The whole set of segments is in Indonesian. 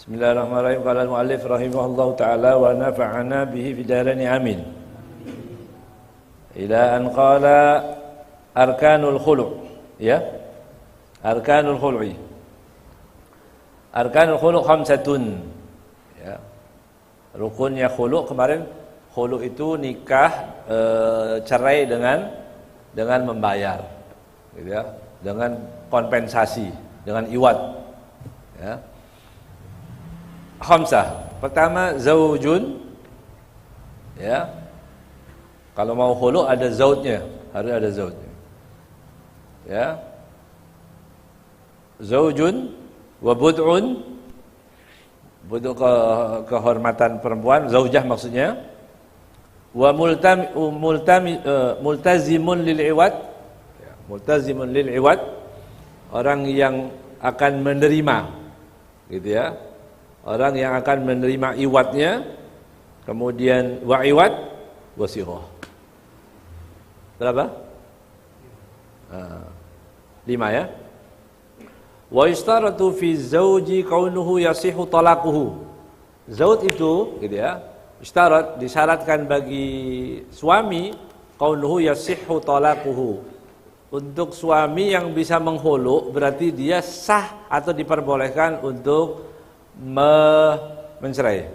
Bismillahirrahmanirrahim. Qala al-mu'allif rahimahullahu ta'ala wa nafa'ana bihi fid dharain amin. Ila an qala arkanul khulu', ya. Arkanul khulu'i. Arkanul khulu' khamsatun. Ya. Rukunnya khulu' kemarin, khulu' itu nikah cerai dengan membayar. Gitu ya. Dengan kompensasi, dengan iwad. Ya. Khamsah. Pertama zaujun, ya. Kalau mau khulu ada zaujnya, harus ada zaujnya. Ya. Zaujun wa bud'un, budu kehormatan perempuan, zaujah maksudnya. Wa multazimun lil iwad, ya, multazimun lil iwad, orang yang akan menerima, gitu ya. Orang yang akan menerima iwadnya, kemudian wa iwad wa sighah. Berapa? 5 ya. Wa yustaratu fi zauji kaunuhu yasihu talaquhu. Zauj itu, gitu ya. Disyaratkan bagi suami kaunuhu yasihu talaquhu. Untuk suami yang bisa menghulu berarti dia sah atau diperbolehkan untuk mencerai.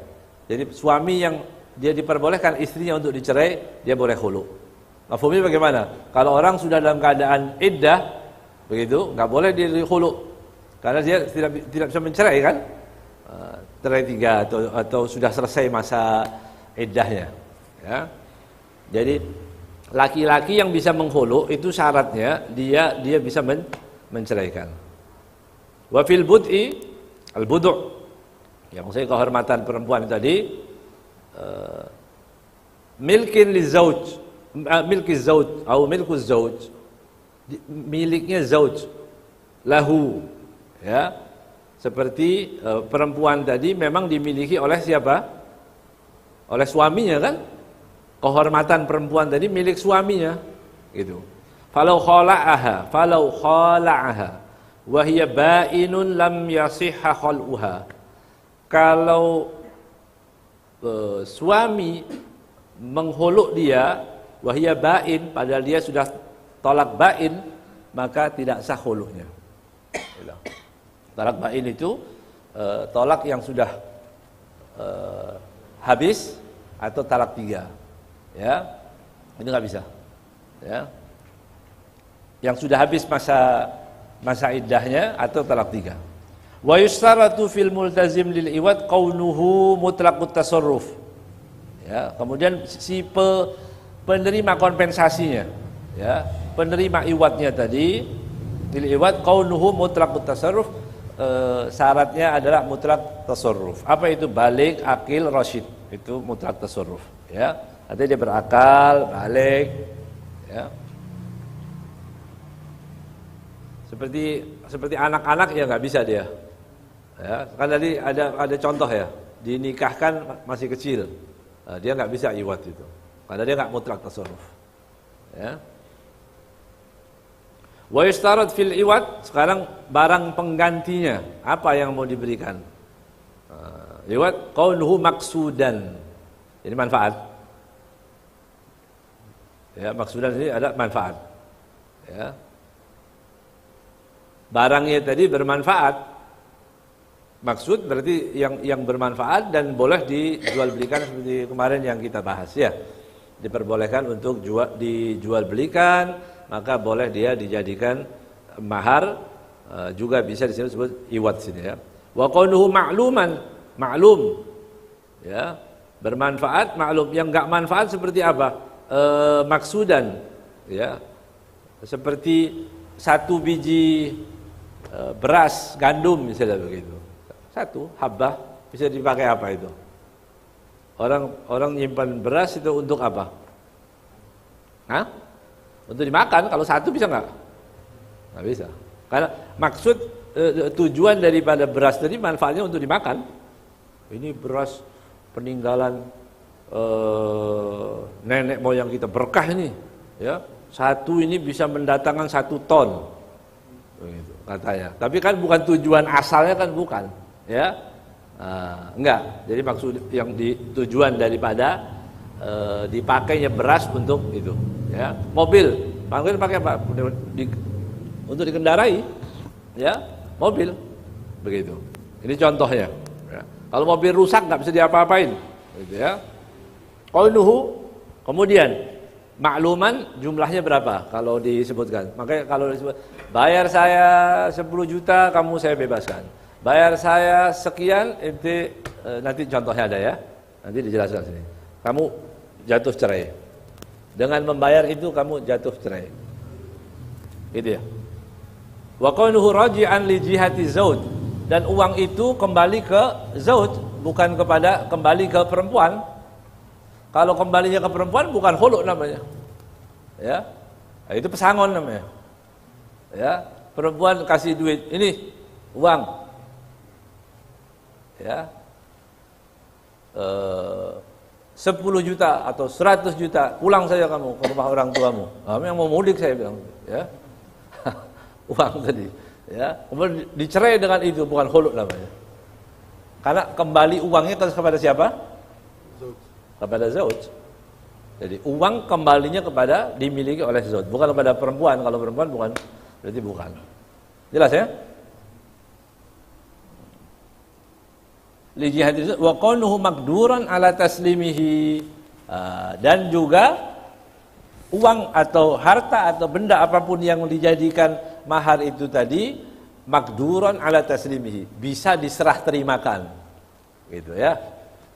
Jadi suami yang dia diperbolehkan istrinya untuk dicerai, dia boleh khulu. Mafhumnya bagaimana? Kalau orang sudah dalam keadaan iddah, begitu, nggak boleh dia khulu, karena dia tidak bisa mencerai kan? Cerai 3 atau sudah selesai masa iddahnya. Ya. Jadi laki-laki yang bisa menghulu itu syaratnya dia bisa menceraikan. Wa fil bud'i al-budu', yang maksudnya kehormatan perempuan tadi, milkin li zauj, milki zauj atau milku zauj, miliknya zauj lahu, ya. Seperti perempuan tadi memang dimiliki oleh siapa? Oleh suaminya kan? Kehormatan perempuan tadi milik suaminya, gitu. Falau khala'aha wa hiya ba'inun lam yasihha khal'uha. Kalau suami menghuluk dia, wahia ba'in, padahal dia sudah tolak ba'in, maka tidak sah huluknya. Tolak ba'in itu tolak yang sudah habis atau talak 3, ya, itu nggak bisa, ya. Yang sudah habis masa iddahnya atau talak 3. Wa yustaratu fil multazim lil iwad kaunuhu mutlaqut tasarruf. Ya, kemudian si penerima kompensasinya, ya, penerima iwadnya tadi lil iwad kaunuhu mutlaqut tasarruf, syaratnya adalah mutlaq tasarruf. Apa itu? Balik, akil, rasyid. Itu mutlaq tasarruf, ya. Artinya dia berakal, balik, ya. Seperti anak-anak ya nggak bisa dia. Ya, kan tadi ada contoh ya, dinikahkan masih kecil, dia nggak bisa iwad itu, karena dia nggak mutlak tasarruf. Ya. Wa yustarat fil iwad, sekarang barang penggantinya apa yang mau diberikan? Iwad kaunuhu maksudan, jadi manfaat. Ya, maksudan ini ada manfaat. Ya. Barangnya tadi bermanfaat. Maksud berarti yang bermanfaat dan boleh dijual belikan seperti kemarin yang kita bahas, ya. Diperbolehkan untuk dijual belikan, maka boleh dia dijadikan mahar, juga bisa di sini disebut iwad sini, ya. Wa qawluhu ma'luman, ma'lum, ya. Bermanfaat, maklum. Yang enggak manfaat seperti apa? Maksudan, ya. Seperti 1 biji beras, gandum misalnya begitu. 1 habbah bisa dipakai apa itu? Orang nyimpan beras itu untuk apa? Hah? Untuk dimakan. Kalau 1 bisa nggak? Nggak bisa. Karena maksud tujuan daripada beras tadi manfaatnya untuk dimakan. Ini beras peninggalan nenek moyang kita, berkah ini, ya. 1 ini bisa mendatangkan 1 ton. Begitu katanya. Tapi kan bukan tujuan asalnya, kan bukan, ya. Enggak. Jadi maksud yang tujuan daripada dipakainya beras untuk itu, ya. Mobil, pakai apa? Untuk dikendarai, ya, mobil, begitu. Ini contohnya. Ya. Kalau mobil rusak nggak bisa diapa-apain, gitu ya. Qaunuhu, kemudian makluman jumlahnya berapa kalau disebutkan. Makanya kalau disebut bayar saya 10 juta, kamu saya bebaskan. Bayar saya sekian, nanti contohnya ada ya. Nanti dijelaskan sini. Kamu jatuh cerai. Dengan membayar itu kamu jatuh cerai. Gitu ya. Wa qaunuhu raji'an li jihati zauj, dan uang itu kembali ke zauj, bukan kembali ke perempuan. Kalau kembalinya ke perempuan bukan khulu namanya. Ya. Nah, itu pesangon namanya. Ya, perempuan kasih duit, ini uang. Ya. 10 juta atau 100 juta, pulang saja kamu ke rumah orang tuamu. Kamu yang mau mudik, saya bilang, ya. Uang tadi, ya. Kemudian dicerai dengan itu, bukan khulu namanya. Karena kembali uangnya kepada siapa? Kepada zauj. Jadi uang kembalinya kepada dimiliki oleh zauj, bukan kepada perempuan. Kalau perempuan bukan, berarti bukan. Jelas ya? Li jihati wa qawnuhu maqduran ala taslimihi, dan juga uang atau harta atau benda apapun yang dijadikan mahar itu tadi maqduran ala taslimihi, bisa diserah terimakan. Gitu ya.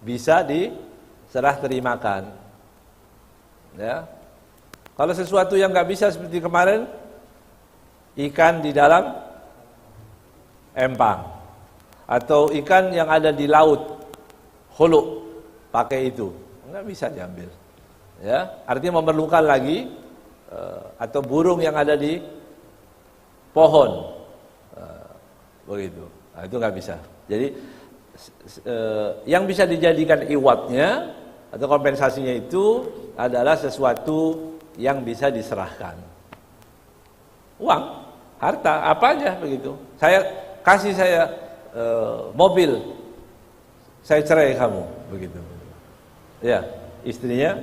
Bisa diserah terimakan. Ya. Kalau sesuatu yang nggak bisa seperti kemarin, ikan di dalam empang atau ikan yang ada di laut, khulu, pakai itu, nggak bisa diambil. Ya, artinya memerlukan lagi, atau burung yang ada di pohon, begitu. Nah, itu nggak bisa. Jadi yang bisa dijadikan iwatnya atau kompensasinya itu adalah sesuatu yang bisa diserahkan. Uang, harta, apa aja begitu. Saya mobil, saya cerai kamu, begitu. Ya, istrinya,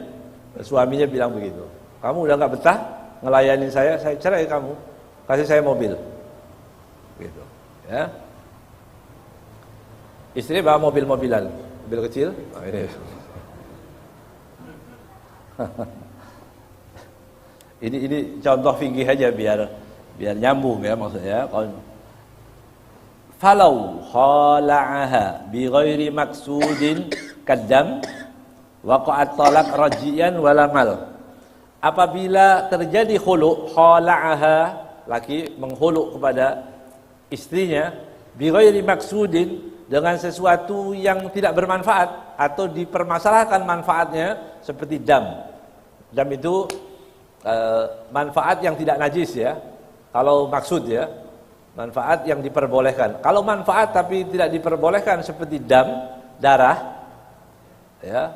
suaminya bilang begitu. Kamu udah nggak betah ngelayanin saya cerai kamu, kasih saya mobil, gitu. Ya. Istri bawa mobil-mobilan, mobil kecil. Oh, ini. ini contoh fikih aja biar nyambung ya maksudnya. Falau khala'aha bi ghairi maksudin kaddam waqa'at talaq rajian wala mal. Apabila terjadi khulu, khala'aha, laki menghulu kepada istrinya bi ghairi maksudin, dengan sesuatu yang tidak bermanfaat atau dipermasalahkan manfaatnya, seperti dam. Dam itu manfaat yang tidak najis ya. Kalau maksud ya, manfaat yang diperbolehkan. Kalau manfaat tapi tidak diperbolehkan seperti dam, darah, ya,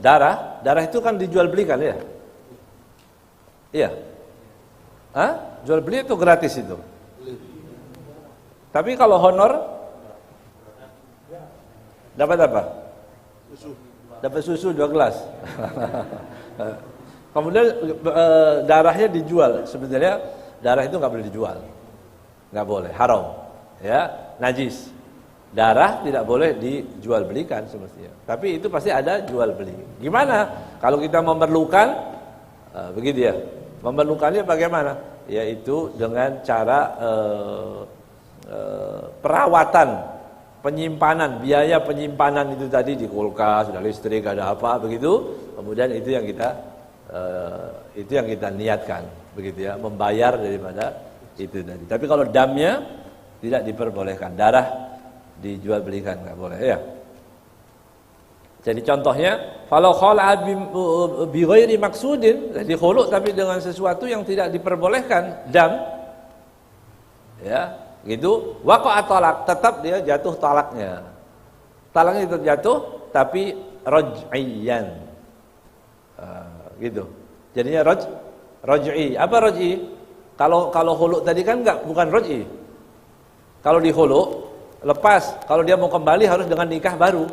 darah itu kan dijual belikan ya. Iya. Hah? Jual beli itu gratis itu. Tapi kalau honor dapat apa? Susu. Dapat susu 2 gelas. Kemudian darahnya dijual. Sebenarnya darah itu nggak boleh dijual, nggak boleh, haram, ya, najis. Darah tidak boleh dijual belikan semestinya. Tapi itu pasti ada jual beli. Gimana? Kalau kita memerlukan, begitu ya. Memerlukannya bagaimana? Yaitu dengan cara perawatan, penyimpanan, biaya penyimpanan itu tadi di kulkas, sudah listrik, ada apa begitu. Kemudian itu yang kita niatkan, begitu ya, membayar daripada itu tadi. Tapi kalau damnya tidak diperbolehkan, darah dijual belikan nggak boleh ya. Jadi contohnya, kalau khala'a bi ghairi maksudin, jadi khulu tapi dengan sesuatu yang tidak diperbolehkan, dam, ya. Gitu, waqa'at talaq, tetap dia jatuh talaknya. Talaknya itu jatuh tapi raj'iyan. Gitu. Jadinya raj'i. Apa raj'i? Kalau khulu tadi kan bukan raj'i. Kalau di khulu lepas. Kalau dia mau kembali harus dengan nikah baru.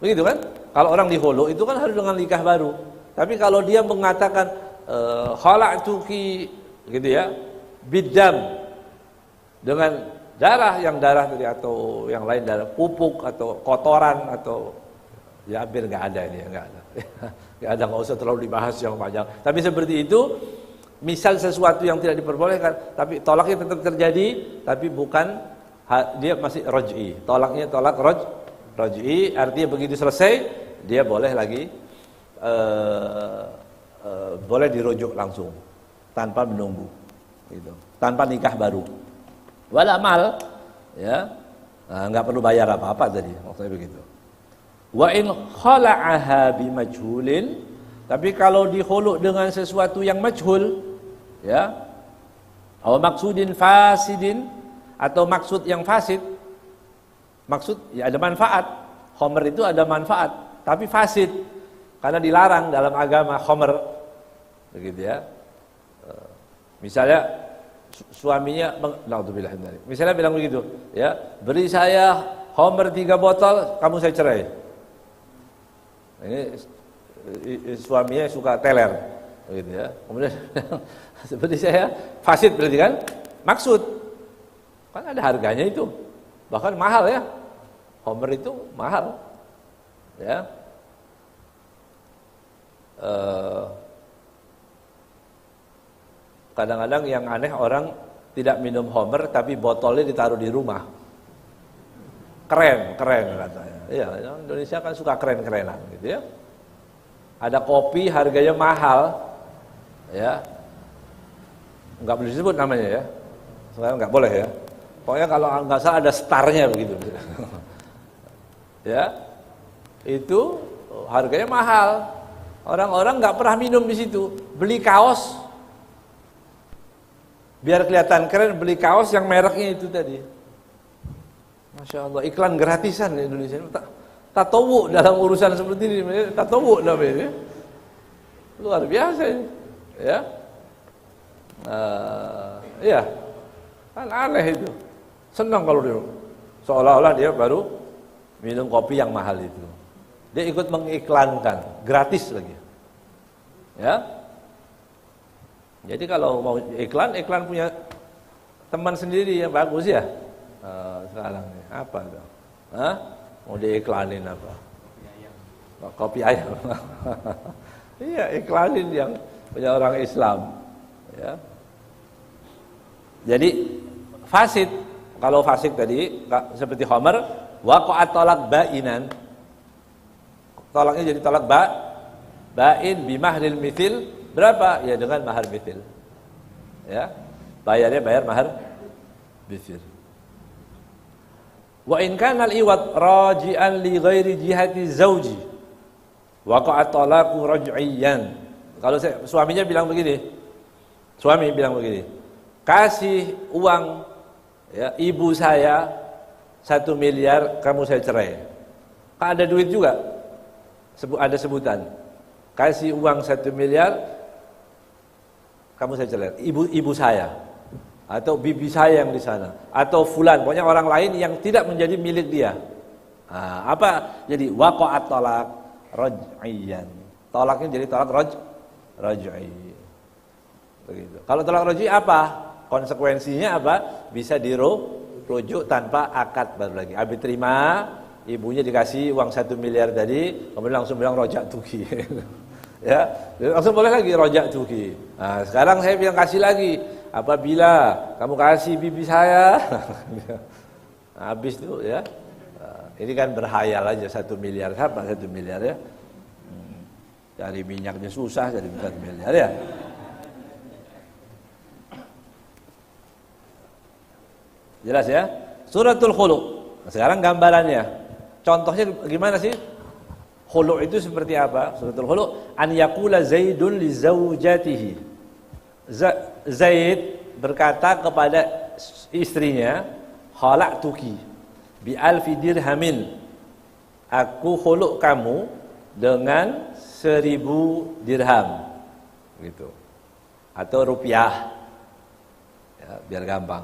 Begitu kan? Kalau orang di hulu itu kan harus dengan nikah baru. Tapi kalau dia mengatakan khala'tuki gitu ya, bidam, dengan darah tadi atau yang lain, darah pupuk atau kotoran atau ya hampir nggak ada ini, nggak ada. Nggak usah terlalu dibahas yang panjang. Tapi seperti itu, misal sesuatu yang tidak diperbolehkan, tapi tolaknya tetap terjadi, tapi bukan dia masih raj'i. Tolaknya tolak raj'i, artinya begitu selesai dia boleh lagi boleh dirujuk langsung tanpa menunggu, gitu. Tanpa nikah baru. Wala mal, ya, nggak perlu bayar apa-apa tadi, maksudnya begitu. Wa in khala'aha bimajhulin, tapi kalau dihulu dengan sesuatu yang majhul, ya, atau maksudin fasidin, atau maksud yang fasid, maksud ya ada manfaat. Khomer itu ada manfaat, tapi fasid, karena dilarang dalam agama khomer, begitu ya. Misalnya suaminya, misalnya bilang begitu, ya, beri saya khomer 3 botol, kamu saya cerai. Ini suaminya suka teler, begitu ya. Kemudian seperti saya fasid berarti kan, maksud kan ada harganya itu, bahkan mahal ya, khomer itu mahal, ya. Kadang-kadang yang aneh orang tidak minum homer tapi botolnya ditaruh di rumah. Keren katanya. Iya, Indonesia kan suka keren-kerenan gitu ya. Ada kopi harganya mahal, ya. Enggak boleh disebut namanya ya. Sekarang enggak boleh ya. Pokoknya kalau enggak salah ada starnya begitu. Ya. Itu harganya mahal. Orang-orang enggak pernah minum di situ. Beli kaos biar kelihatan keren, beli kaos yang mereknya itu tadi. Masya Allah, iklan gratisan di Indonesia. Tatowu dalam urusan seperti ini, tatowu namanya. Luar biasa ini, ya. Iya, kan aneh itu. Senang kalau dia, seolah-olah dia baru minum kopi yang mahal itu. Dia ikut mengiklankan, gratis lagi, ya. Jadi kalau mau iklan punya teman sendiri yang bagus ya. Sekarang nih, apa tuh? Mau diiklanin apa? Kopi ayam. Iya, iklanin yang punya orang Islam. Ya. Jadi fasid, kalau fasid tadi seperti khomer, waqa'at talaq ba'inan. Tolaknya jadi talak ba'in bimahril mithil. Berapa? Ya dengan mahar mithil. Ya. Bayarnya bayar mahar mithil. Wa in kana al-iwad raji'an li ghairi jihati zauji waqa'a talaqu raj'iyan. Kalau suaminya bilang begini. Suami bilang begini. Kasih uang ya, ibu saya 1 miliar, kamu saya cerai. Kan ada duit juga. Ada sebutan. Kasih uang 1 miliar, kamu saya cerai. Ibu saya atau bibi saya yang di sana atau fulan, pokoknya orang lain yang tidak menjadi milik dia. Apa? Jadi waqa'at talaq raj'iyan. Talaknya jadi talak raj'i. Begitu. Kalau talak raj'i apa? Konsekuensinya apa? Bisa dirujuk tanpa akad baru lagi. Habis terima, ibunya dikasih uang 1 miliar tadi, kemudian langsung bilang rojak tuki. Ya, langsung boleh lagi rojak tuki. Nah, sekarang saya bilang kasih lagi. Apabila kamu kasih bibi saya, habis tuh ya. Ini kan berhayal aja 1 miliar, apa 1 miliar ya? Cari minyaknya susah, jadi 1 miliar ya. Jelas ya? Suratul Khulu'. Nah, sekarang gambarannya. Contohnya gimana sih? Khulu' itu seperti apa? Suratul Khulu', an yaqula Zaidun li zaujatihi. Zaid berkata kepada istrinya, khala'tuki bi alfi dirhamin. Aku khulu' kamu dengan 1000 dirham. Gitu. Atau rupiah. Ya, biar gampang.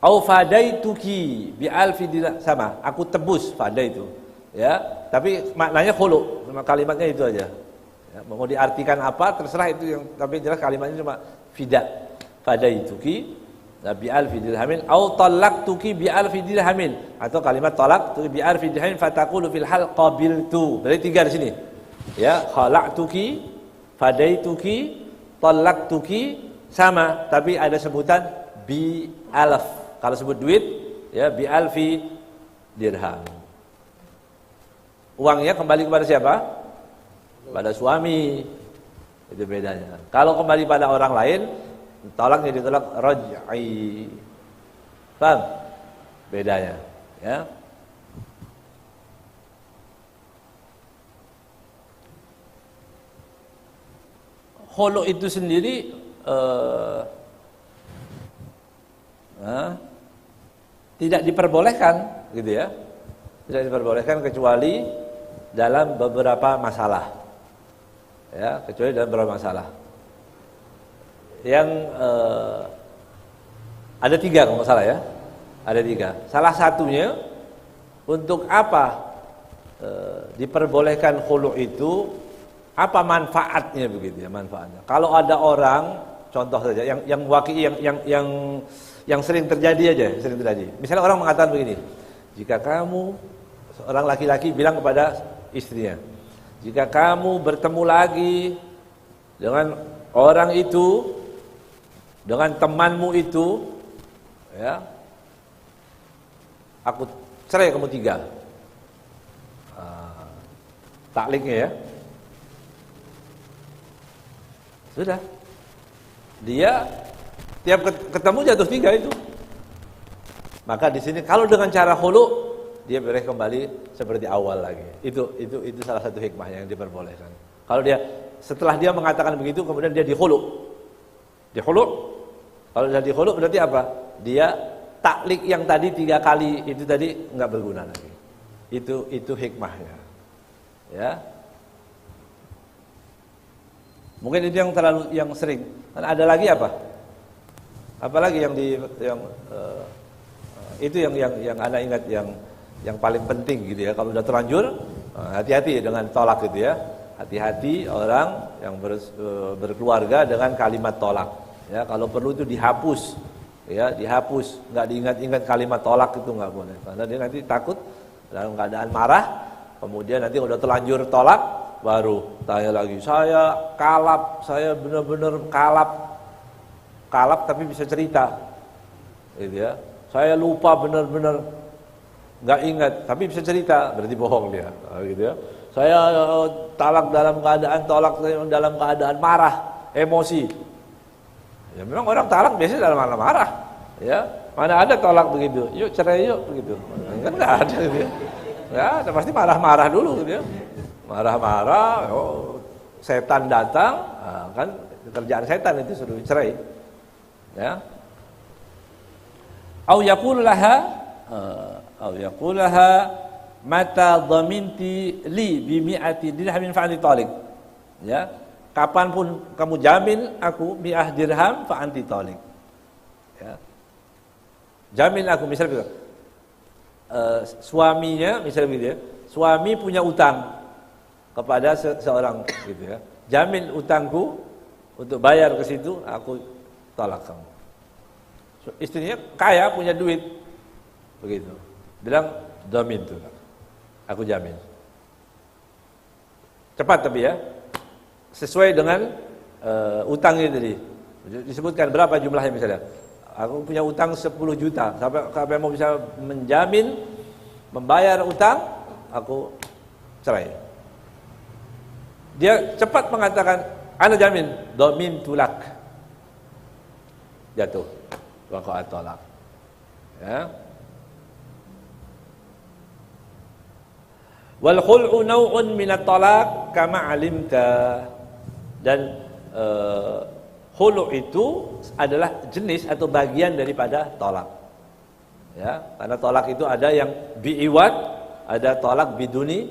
Au fadaituki bi alfi dirham, sama, aku tebus fada itu. Ya, tapi maknanya khulu, cuma kalimatnya itu aja. Ya, mau diartikan apa terserah itu yang, tapi jelas kalimatnya cuma fida. Fadaituki bi alfi dirhamin au talaqtuki bi alfi dirhamin, atau kalimat talaq tu bi alfi dirhamin fataqulu fil hal qabiltu. Berarti 3 di sini. Ya, khalaqtuki, fadaituki, talaqtuki, sama, tapi ada sebutan bi alf. Kalau sebut duit, ya bi alfi dirham. Uangnya kembali kepada siapa? Pada suami. Itu bedanya. Kalau kembali pada orang lain, tolaknya ditolak raj'i. Paham? Bedanya, ya. Khulu itu sendiri tidak diperbolehkan, gitu ya. Tidak diperbolehkan kecuali dalam beberapa masalah. Ya, kecuali dalam beberapa masalah. Yang ada 3 kalau nggak salah ya. Ada 3. Salah satunya, untuk apa diperbolehkan khulu itu, apa manfaatnya begitu ya, manfaatnya. Kalau ada orang, contoh saja yang wakil yang sering terjadi aja, sering terjadi. Misalnya orang mengatakan begini, jika kamu, seorang laki-laki bilang kepada istrinya, jika kamu bertemu lagi dengan orang itu, dengan temanmu itu, ya, aku cerai kamu 3. Takliknya ya. Sudah. Dia tiap ketemu jatuh 3 itu. Maka di sini kalau dengan cara khulu, dia boleh kembali seperti awal lagi. Itu salah satu hikmah yang diperbolehkan. Kalau dia setelah dia mengatakan begitu, kemudian dia dikhulu. Dikhulu. Kalau dia dikhulu berarti apa? Dia taklik yang tadi 3 kali itu tadi enggak berguna lagi. Itu hikmahnya. Ya. Mungkin itu yang sering. Dan ada lagi apa? Apalagi itu yang Anda ingat yang paling penting gitu ya. Kalau sudah terlanjur, hati-hati dengan tolak gitu ya. Hati-hati orang yang berkeluarga dengan kalimat tolak. Ya, kalau perlu itu dihapus. Ya, dihapus, enggak diingat-ingat kalimat tolak itu enggak boleh. Karena dia nanti takut dalam keadaan marah, kemudian nanti udah terlanjur tolak, baru tanya lagi, saya kalap, saya benar-benar kalap tapi bisa cerita, gitu ya. Saya lupa benar-benar nggak ingat, tapi bisa cerita, berarti bohong dia, gitu ya. Saya tolak dalam keadaan marah, emosi. Ya memang orang talak biasanya dalam keadaan marah, ya. Mana ada tolak begitu, yuk cerai yuk begitu, kan nggak ada gitu ya. Ya, pasti marah-marah dulu gitu ya. Marah-marah, setan datang, kan kerjaan setan itu suruh cerai. Ya. Au yaqul laha mata dhaminti li bi mi'ati dirhamin fa anti talik. Ya. Kapanpun kamu jamin aku mi'ah dirham fa anti talik. Ya. Jamin aku, misalnya suaminya misalnya begitu ya. Suami punya utang kepada seorang gitu ya. Jamin utangku untuk bayar ke situ, aku tolak kamu. Istrinya kaya, punya duit. Begitu. Bilang, "Dhamin tuh. Aku jamin." Cepat tapi ya. Sesuai dengan utangnya tadi. Disebutkan berapa jumlahnya misalnya. Aku punya utang 10 juta. Sampai mau bisa menjamin membayar utang, aku cerai. Dia cepat mengatakan, "Ana jamin, dhamin tulak." Jatuh. Waqa'at talaq. Ya. Wal khul'u naw'un min at-talaq kama 'alimta. Dan khulu' itu adalah jenis atau bagian daripada talak. Ya, karena talak itu ada yang bi'iwad, ada talak biduni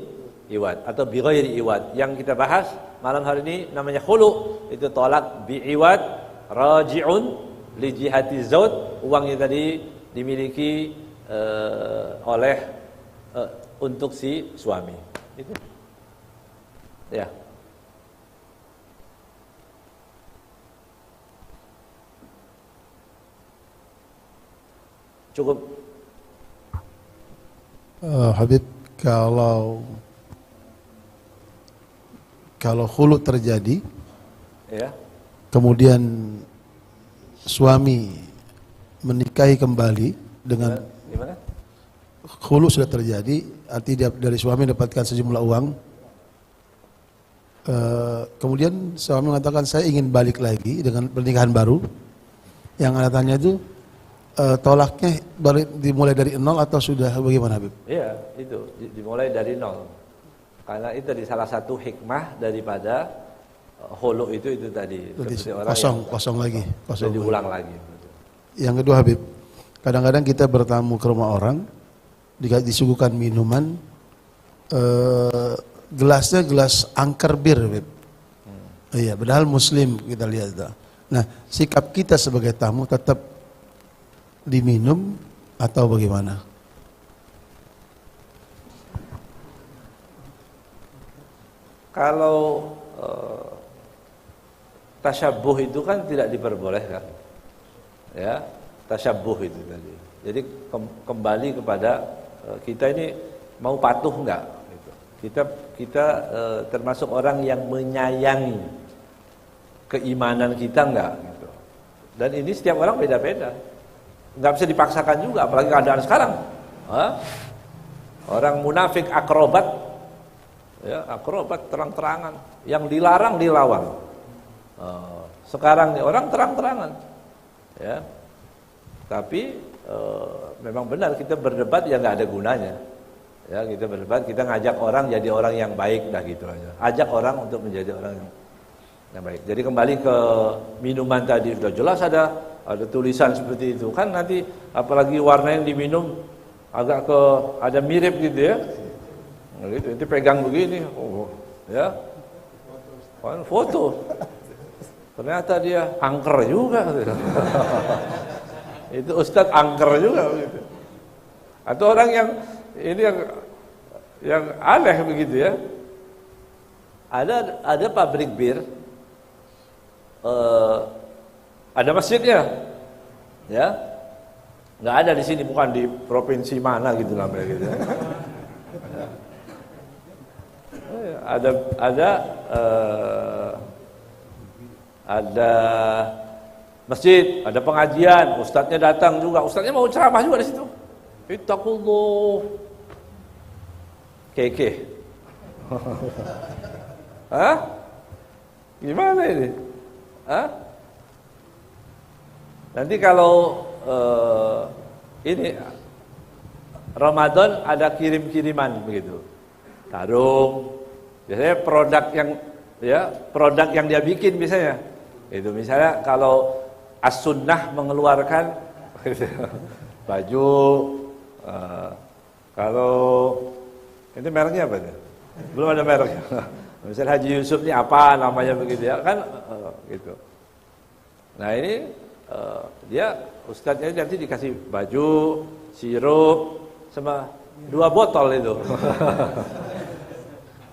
iwad atau bi ghairi iwad. Yang kita bahas malam hari ini namanya khulu, itu talak bi iwad raji'un li jihati zaud, uangnya tadi dimiliki oleh untuk si suami. Itu. Ya. Cukup. Habib, kalau khulu terjadi, Ya. kemudian suami menikahi kembali dengan Gimana? khulu sudah terjadi, artinya dari suami mendapatkan sejumlah uang, kemudian suami mengatakan saya ingin balik lagi dengan pernikahan baru, yang ada tanya itu tolaknya dimulai dari nol atau sudah bagaimana, Habib? Iya, itu dimulai dari nol. Karena itu di salah satu hikmah daripada khulu itu tadi. Kosong lagi. Diulang lagi. Yang kedua, Habib, kadang-kadang kita bertamu ke rumah orang, disuguhkan minuman, gelasnya gelas angker bir, Habib. Iya, padahal Muslim kita lihat. Nah, sikap kita sebagai tamu tetap diminum atau bagaimana? Kalau tasyabuh itu kan tidak diperbolehkan, ya, tasyabuh itu tadi. Jadi kembali kepada kita ini mau patuh enggak? Gitu. Kita termasuk orang yang menyayangi keimanan kita enggak? Gitu. Dan ini setiap orang beda-beda. Nggak bisa dipaksakan juga, apalagi keadaan sekarang. Orang munafik akrobat, ya, akrobat terang-terangan, yang dilarang dilawan. Sekarang nih orang terang-terangan, ya. Tapi memang benar kita berdebat ya nggak ada gunanya. Ya, kita berdebat, kita ngajak orang jadi orang yang baik, dah gitu aja. Ajak orang untuk menjadi orang yang baik. Jadi kembali ke minuman tadi, sudah jelas ada tulisan seperti itu kan, nanti apalagi warna yang diminum agak ada mirip gitu ya, gitu, nanti pegang begini, ya, foto, ternyata dia angker juga, gitu. Itu Ustadz angker juga, gitu. Atau orang yang ini yang aneh begitu ya, ada pabrik bir. Ada masjidnya, ya, nggak ada di sini, bukan di provinsi mana gitu namanya gitu. Ada masjid, ada pengajian, ustadznya datang juga, ustadznya mau ceramah juga di situ. Ittaqullah, keke, hah? Gimana ini? Hah? Nanti kalau ini Ramadan ada kirim-kiriman begitu, tarung, biasanya produk yang dia bikin misalnya, itu misalnya kalau As-Sunnah mengeluarkan baju, kalau itu mereknya apa itu? Belum ada mereknya. Misalnya Haji Yusuf ini apa namanya begitu ya kan, gitu. Nah ini dia ustadznya nanti dikasih baju, sirup, sama 2 botol itu.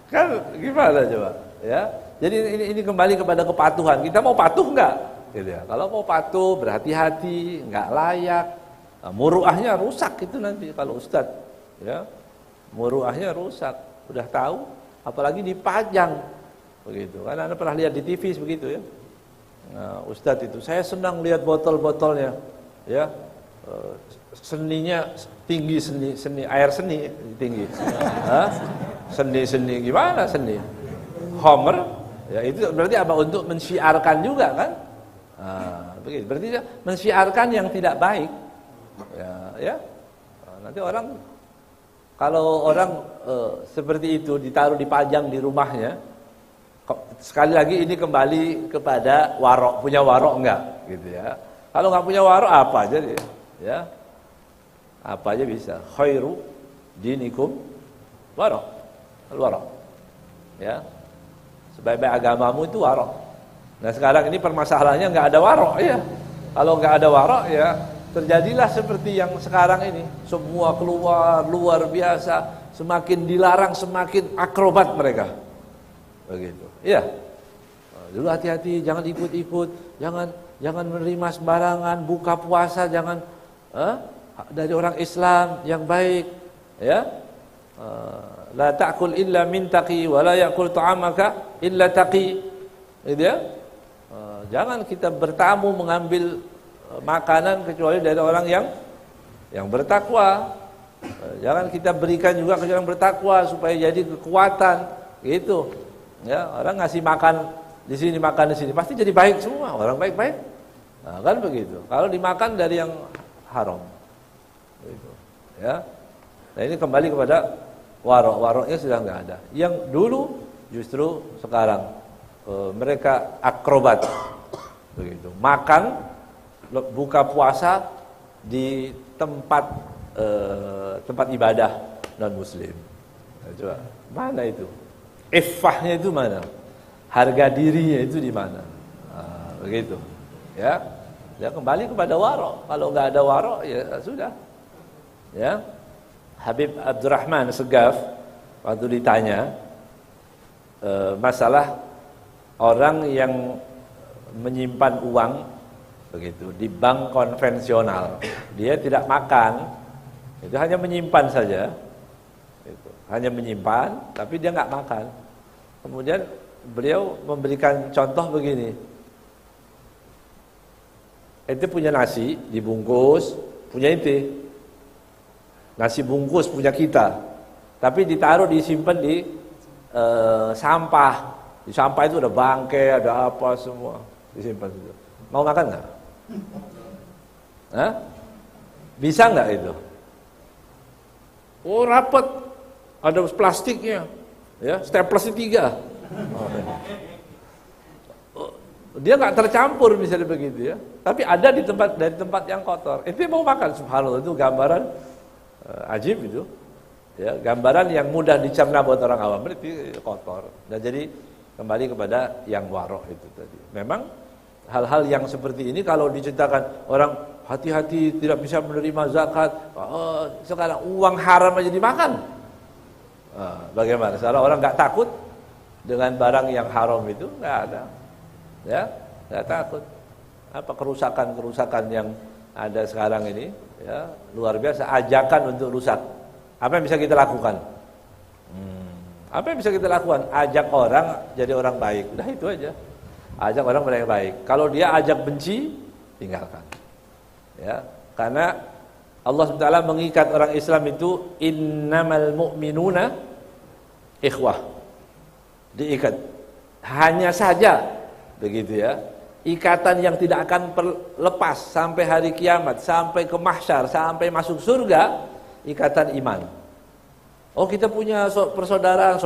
Kan gimana coba, ya? Jadi ini kembali kepada kepatuhan. Kita mau patuh enggak? Gitu ya. Kalau mau patuh, berhati-hati, enggak layak. Nah, muruahnya rusak itu nanti kalau ustadz, ya. Muruahnya rusak. Udah tahu, apalagi dipajang. Begitu. Kan Anda pernah lihat di TV begitu ya. Nah, ustadz itu, saya senang lihat botol-botolnya, ya, seninya tinggi, seni air seni tinggi, seni gimana seni, Homer, ya itu berarti apa, untuk mensiarkan juga kan, begitu, berarti mensiarkan yang tidak baik, ya, nanti orang, kalau orang seperti itu ditaruh dipajang di rumahnya. Sekali lagi ini kembali kepada warok, punya warok enggak gitu ya. Kalau enggak punya warok apa aja dia, ya. Apa aja bisa. Khairu dinikum warok. Warok. Ya. Sebaik-baik agamamu itu warok. Nah, sekarang ini permasalahannya enggak ada warok ya. Kalau enggak ada warok ya terjadilah seperti yang sekarang ini. Semua keluar luar biasa, semakin dilarang semakin akrobat mereka. Begitu. Iya. Dulu hati-hati, jangan ikut-ikut, jangan menerima sembarangan, buka puasa jangan dari orang Islam yang baik, ya. La ta'kul illa min taqi wa la ya'kul ta'amaka illa taqi. Gitu ya. Jangan kita bertamu mengambil makanan kecuali dari orang yang bertakwa. Jangan kita berikan juga ke orang bertakwa supaya jadi kekuatan, gitu. Ya, orang ngasih makan di sini makan di sini pasti jadi baik semua, orang baik-baik. Nah, kan begitu. Kalau dimakan dari yang haram. Begitu. Ya. Nah, ini kembali kepada warok-waroknya sudah nggak ada. Yang dulu justru sekarang mereka akrobat. Begitu. Makan, buka puasa di tempat ibadah non muslim. Nah, coba mana itu? Iffahnya itu mana? Harga dirinya itu di mana? Nah, begitu. Ya. Ya kembali kepada warok. Kalau nggak ada warok ya sudah. Ya. Habib Abdurrahman Segaf waktu ditanya masalah orang yang menyimpan uang begitu di bank konvensional, dia tidak makan, itu hanya menyimpan saja, itu. Hanya menyimpan, tapi dia nggak makan. Kemudian beliau memberikan contoh begini, ente punya nasi dibungkus, punya ente, nasi bungkus punya kita, tapi ditaruh disimpan di sampah. Di sampah itu ada bangkai, ada apa semua disimpan situ. Mau makan nggak? Hah? Bisa nggak itu? Oh rapat, ada plastiknya, ya staples 3. Dia nggak tercampur misalnya begitu ya. Tapi ada dari tempat yang kotor. Itu mau makan, subhanallah, itu gambaran ajib itu. Ya, gambaran yang mudah dicerna buat orang awam, berarti kotor. Dan jadi kembali kepada yang warok itu tadi. Memang hal-hal yang seperti ini kalau diceritakan orang hati-hati tidak bisa menerima zakat, sekarang uang haram aja dimakan. Bagaimana? Sekarang orang nggak takut dengan barang yang haram itu, nggak ada, ya, nggak takut. Apa kerusakan yang ada sekarang ini, ya, luar biasa. Ajakan untuk rusak. Apa yang bisa kita lakukan? Apa yang bisa kita lakukan? Ajak orang jadi orang baik. Udah itu aja. Ajak orang menjadi baik. Kalau dia ajak benci, tinggalkan. Ya, karena Allah SWT mengikat orang Islam itu innamal mu'minuna ikhwah. Diikat. Hanya saja begitu ya. Ikatan yang tidak akan lepas sampai hari kiamat, sampai ke mahsyar, sampai masuk surga, ikatan iman. Oh, kita punya persaudaraan,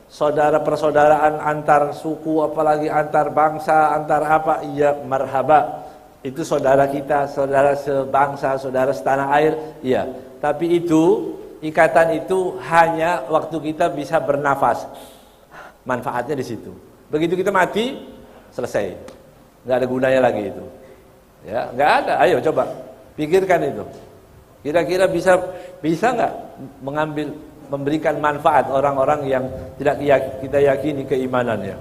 saudara persaudaraan antar suku, apalagi antar bangsa, antar apa? Iya, marhaba. Itu saudara kita, saudara sebangsa, saudara setanah air. Iya. Tapi itu ikatan itu hanya waktu kita bisa bernafas. Manfaatnya di situ. Begitu kita mati, selesai. Enggak ada gunanya lagi itu. Ya, enggak ada. Ayo coba pikirkan itu. Kira-kira bisa nggak memberikan manfaat orang-orang yang tidak kita yakini keimanannya?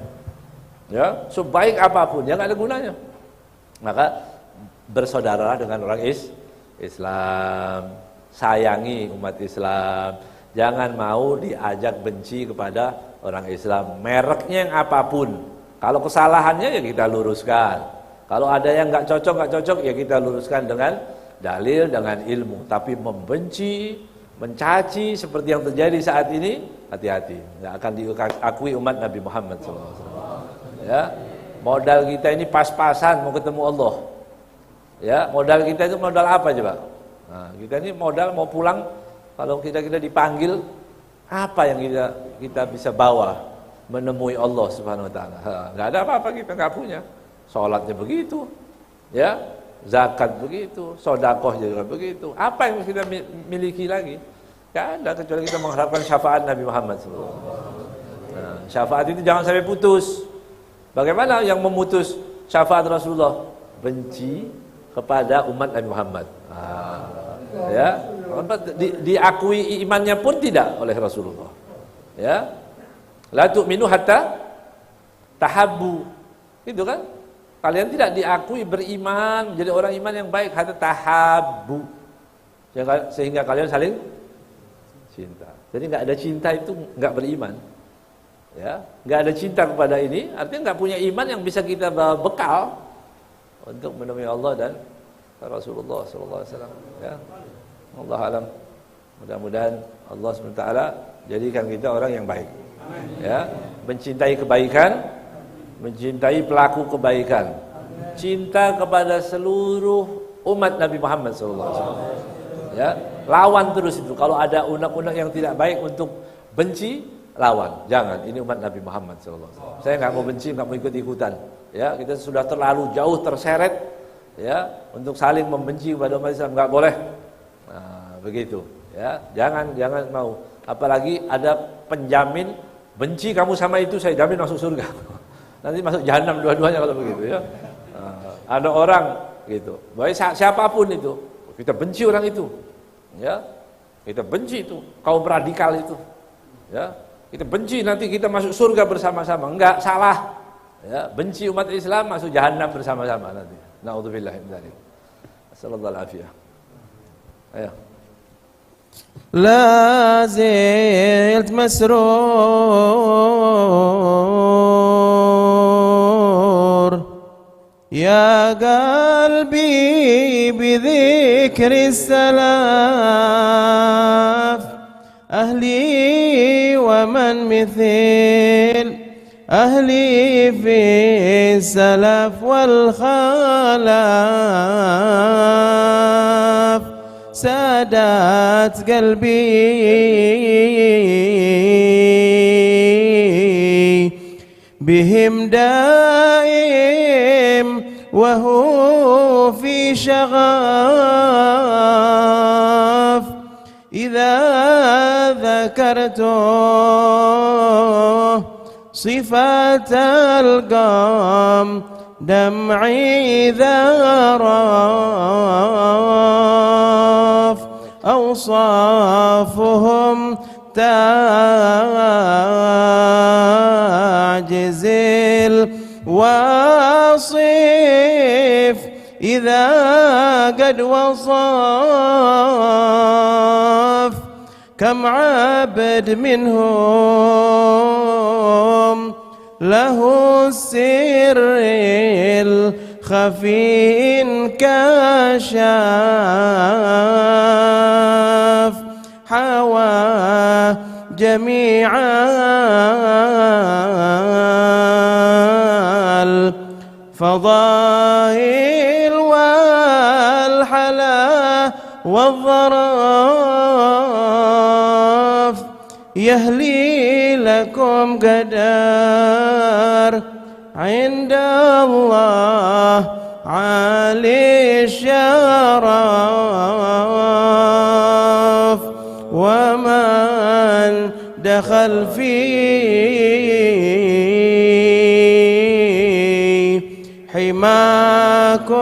Ya, sebaik apapun, ya nggak ada gunanya. Maka bersaudaralah dengan orang Islam, sayangi umat Islam, jangan mau diajak benci kepada orang Islam. Mereknya yang apapun, kalau kesalahannya ya kita luruskan. Kalau ada yang nggak cocok ya kita luruskan dengan dalil, dengan ilmu. Tapi membenci, mencaci seperti yang terjadi saat ini, hati-hati, nggak akan diakui umat Nabi Muhammad SAW. Ya, modal kita ini pas-pasan mau ketemu Allah. Ya, modal kita itu modal apa coba? Nah, kita ini modal mau pulang, kalau kita dipanggil, apa yang kita bisa bawa menemui Allah Subhanahu Wa Taala? Nggak ada apa-apa, kita nggak punya. Sholatnya begitu, ya. Zakat begitu, sedekah juga begitu. Apa yang kita miliki lagi? Tidak ada kecuali kita mengharapkan syafaat Nabi Muhammad SAW. Nah, syafaat itu jangan sampai putus. Bagaimana yang memutus syafaat Rasulullah? benci kepada umat Nabi Muhammad. Ya, diakui imannya pun tidak oleh Rasulullah. Ya, la tu'minu hatta tahabbu. Itu kan? Kalian tidak diakui beriman, jadi orang iman yang baik hatta tahabbu. Sehingga kalian saling cinta. Jadi nggak ada cinta itu nggak beriman. Ya, nggak ada cinta kepada ini, artinya nggak punya iman yang bisa kita bekal untuk menemui Allah dan Rasulullah SAW. Ya, Allah alam. Mudah-mudahan Allah SWT jadikan kita orang yang baik. Ya, mencintai kebaikan, mencintai pelaku kebaikan, cinta kepada seluruh umat Nabi Muhammad SAW. Ya, lawan terus itu. Kalau ada undang-undang yang tidak baik untuk benci, lawan. Jangan. Ini umat Nabi Muhammad SAW. Saya nggak mau benci, nggak mau ikut-ikutan. Ya, kita sudah terlalu jauh terseret. Ya, untuk saling membenci kepada umat Islam nggak boleh. Nah, begitu. Ya, jangan mau. Apalagi ada penjamin benci kamu sama itu, saya jamin masuk surga. Nanti masuk jahanam dua-duanya kalau begitu. Ya. Nah, ada orang gitu. Baik siapapun itu. Kita benci orang itu, ya, kita benci itu kaum radikal itu, ya, kita benci nanti kita masuk surga bersama-sama, enggak salah, ya, benci umat Islam masuk jahanam bersama-sama nanti. Naudzubillah min dzalik. Sallallahu alaihi wasallam. Ayo. La zilt masrur ya qalbi بذكر السلف أهلي ومن مثل أهلي في السلف والخلف سادات قلبي بهم دائم وهو في شغف إذا ذكرته صفات القام دمعي ذرف أوصافهم تعجز الواصف إذا قد وصف كم عبد منهم له السر الخفي انكشف حوى جميع الفضائل والحلا والظرف يهلي لكم قدر عند الله عالي الشرف ومن دخل فيه حماكم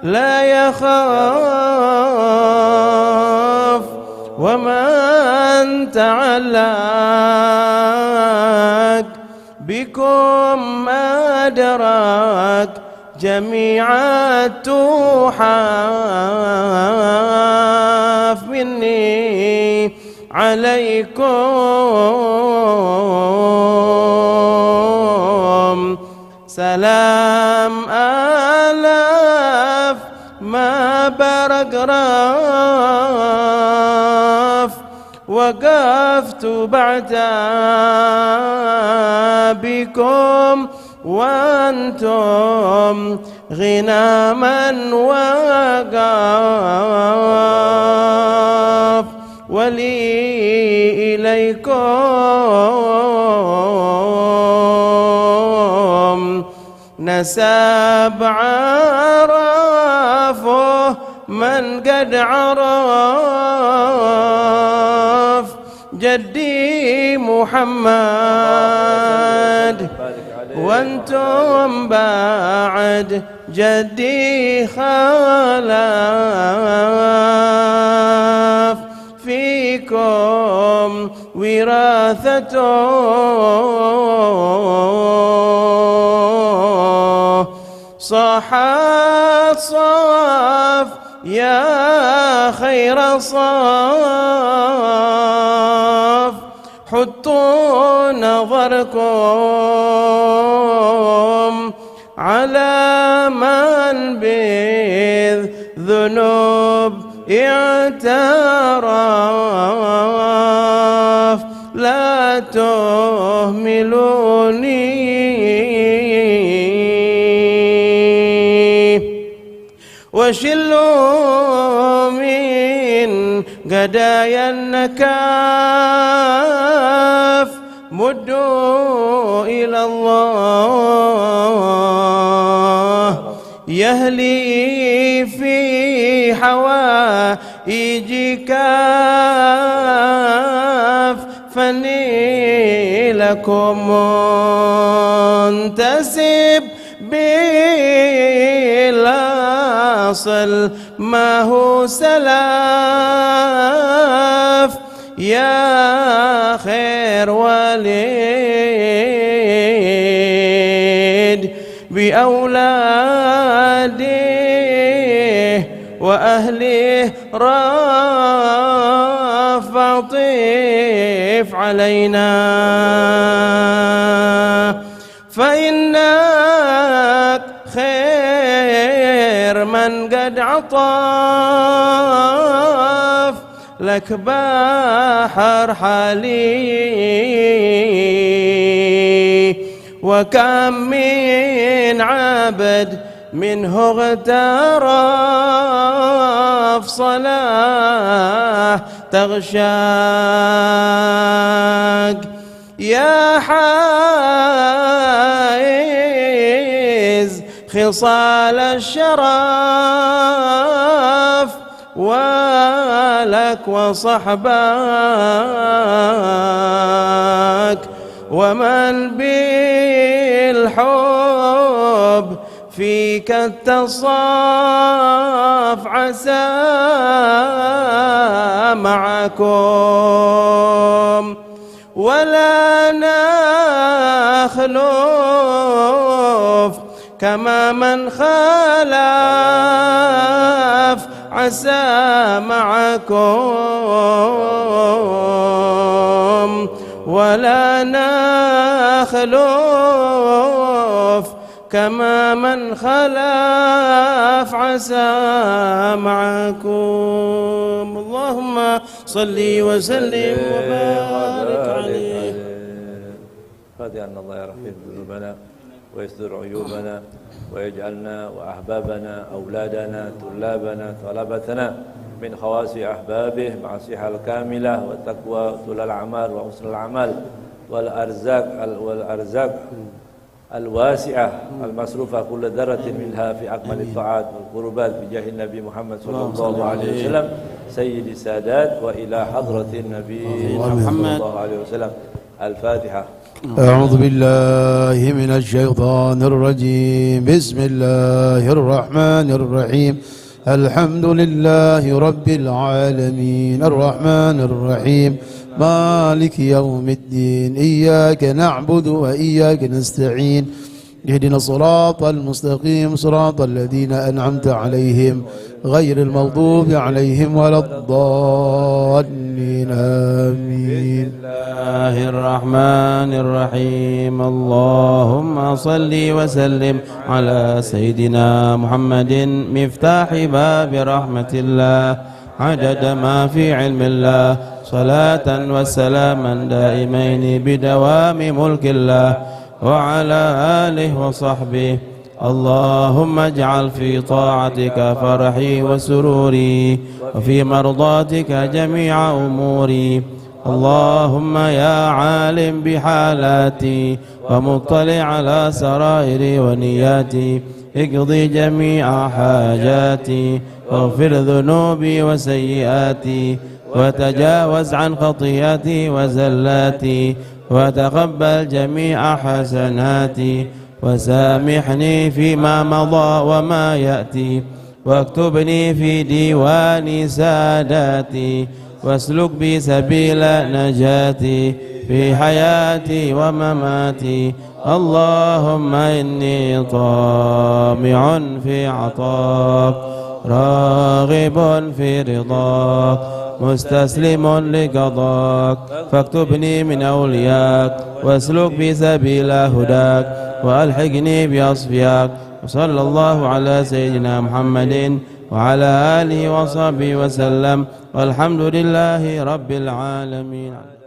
لا يخاف ومن تعلق بكم أدرك جميع التحف مني عليكم سلام آلاف ما برق راف وقفت بعد بكم وأنتم غناما وقف ولي إليكم نسب عرفه من قد عرف جدي محمد وانتم بعد جدي خلاف فيكم وراثة صاحت صاف يا خير صاف حطوا نظركم على من بالذنوب اعترف لا تهملوني وشلوا من قدايا النكاف مدوا إلى الله يهلي في حوائج كاف فني لكم منتسب بالأصل ما هو سلاف يا خير وليد بأولاده وأهله رافع طيف علينا فإنك خير من قد عطاف لك بحر حلي وكم من عبد منه اغترف صلاة تغشاك يا حائز خصال الشرف ولك وصحبك ومن بالحب فيك التصاف عسى معكم ولا نخلف كما من خالف عسى معكم ولا نخلف كما من خلف عسى معكم اللهم صل وسلم وبارك عليه فادي أن الله يرحم ذنوبنا ويستر عيوبنا ويجعلنا وأحبابنا أولادنا طلابنا طلبتنا من خواص أحبابه مع الصحة الكاملة والتقوى طول الأعمال وحسن الأعمال والأرزاق الواسعة المصروفة كل ذرة منها في أكمل الطاعات والقربات بجاه النبي محمد صلى الله عليه وسلم سيد السادات وإلى حضرة النبي محمد صلى الله عليه وسلم الفاتحة. أعوذ بالله من الشيطان الرجيم بسم الله الرحمن الرحيم الحمد لله رب العالمين الرحمن الرحيم مالك يوم الدين إياك نعبد وإياك نستعين اهدنا الصراط المستقيم صراط الذين أنعمت عليهم غير المغضوب عليهم ولا الضالين آمين. بسم الله الرحمن الرحيم اللهم صل وسلم على سيدنا محمد مفتاح باب رحمة الله عدد ما في علم الله صلاة وسلاما دائمين بدوام ملك الله وعلى آله وصحبه اللهم اجعل في طاعتك فرحي وسروري وفي مرضاتك جميع أموري اللهم يا عالم بحالاتي ومطلع على سرائري ونياتي اقضي جميع حاجاتي واغفر ذنوبي وسيئاتي وتجاوز عن خطيئتي وزلاتي وتقبل جميع حسناتي وسامحني فيما مضى وما يأتي واكتبني في ديوان ساداتي واسلك بي سبيل نجاتي في حياتي ومماتي. اللهم إني طامع في عطاك راغب في رضاك مستسلم لقضاك فاكتبني من أولياك واسلك بي سبيل هداك وألحقني بأصفياك. وصلى الله على سيدنا محمد وعلى آله وصحبه وسلم والحمد لله رب العالمين.